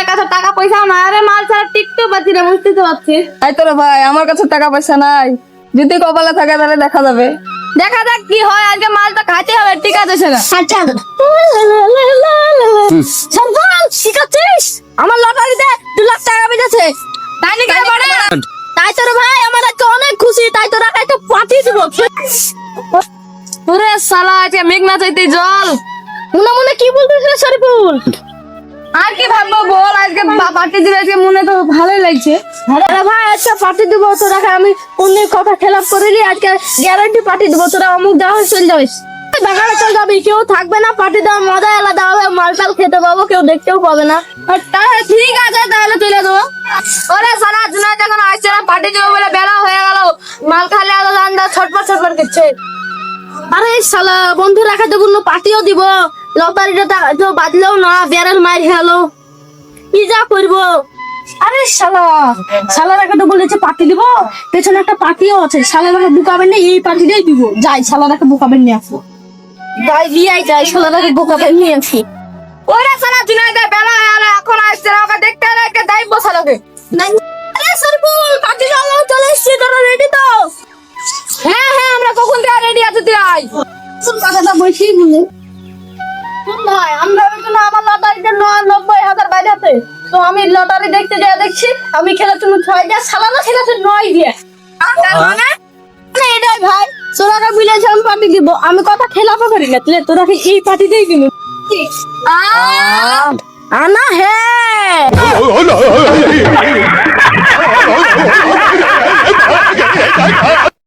কাছে টাকা পয়সা নাই, আরে মাল ছাড়া টিকতেও পারছি না, বুঝতে পারছি। তাই তো রে ভাই, আমার কাছে টাকা পয়সা নাই, যদি কপালে থাকে তাহলে দেখা যাবে। দেখা যাক কি হয়, আজকে মালটা খাইতে হবে, ঠিক আছে সেটা। আচ্ছা সন্তান ঠিক আছিস? আমার লটারিতে 2 লাখ টাকা বেজেছে। তাই নাকি রে বড়? তাই তো রে ভাই, আমার আজকে অনেক খুশি, তাই তো টাকা একটা পাঠিয়ে দিব। ওরে শালা, আজকে মেঘ না চাইতে জল। মনে মনে কি বলতিস রে শরীফুল? আর কি ভাববো বল, আজকে পার্টি দিলে আজকে মনে তো ভালোই লাগছে। আরে ভাই আজকে পার্টি দিব, তোরা আমি অন্যের কথা খেলাপ করিলি, আজকে গ্যারান্টি পার্টি দিব, তোরা অমুক যাওয়া চলে যাবিস। বাগানে চল যাবি, কেউ থাকবে না, পার্টি দেওয়ার মজা আলাদা হবে, মালটাল খেতে পাবো, কেউ দেখতেও পাবে না। ঠিক আছে তাহলে চলে যাবো। ওরে সারা জুনা যখন আসছে না পার্টি দেবো বলে বেলা হয়ে গেল, মাল খালে আলো আন্দাজ ছটপট ছটপট করছে। আরে শালা বন্ধু রাখা দেবো, পার্টিও দিব, লটারিটা তো বাজলেও না, বেড়াল মার গেলো, কি যা করবো। আরে শালা, শালারাকে তো বলেছে পার্টি দিব, পেছনে একটা পার্টিও আছে, শালারাকে বুকাবেন না, এই পার্টিটাই দিব। যাই শালারাকে বুকাবেন নিয়ে আসবো, যাই বিয়াই যাই, শালারাকে বুকাবেন নিয়ে আসি। ওরে শালা জুনাইদা বেলা হয়ে গেল, এখন আসছে না, ওকে দেখতে হলে একটা দায়িত্ব বসালোকে। আরে সরপুল পার্টি চলো, চলে এসছি, তোরা রেডি তো? হ্যাঁ হ্যাঁ, আমরা কখন থেকে রেডি আছি, তুই আয়। কোন কথাটা বলছি বলে ভাই, আমরা না আমার লটারিতে 90,000 বাইরে আছে, তো আমি লটারি দেখতে যা দেখছি, আমি খেলেছি 6 দিয়ে, সালানা খেলেছে 9 দিয়ে। মানে এটাই ভাই, তোরা মিলেছে আমি পার্টি দিব, আমি কথা খেলাফও করি না, তোরা এই পার্টিতেই কিনু। আনা হ্যাঁ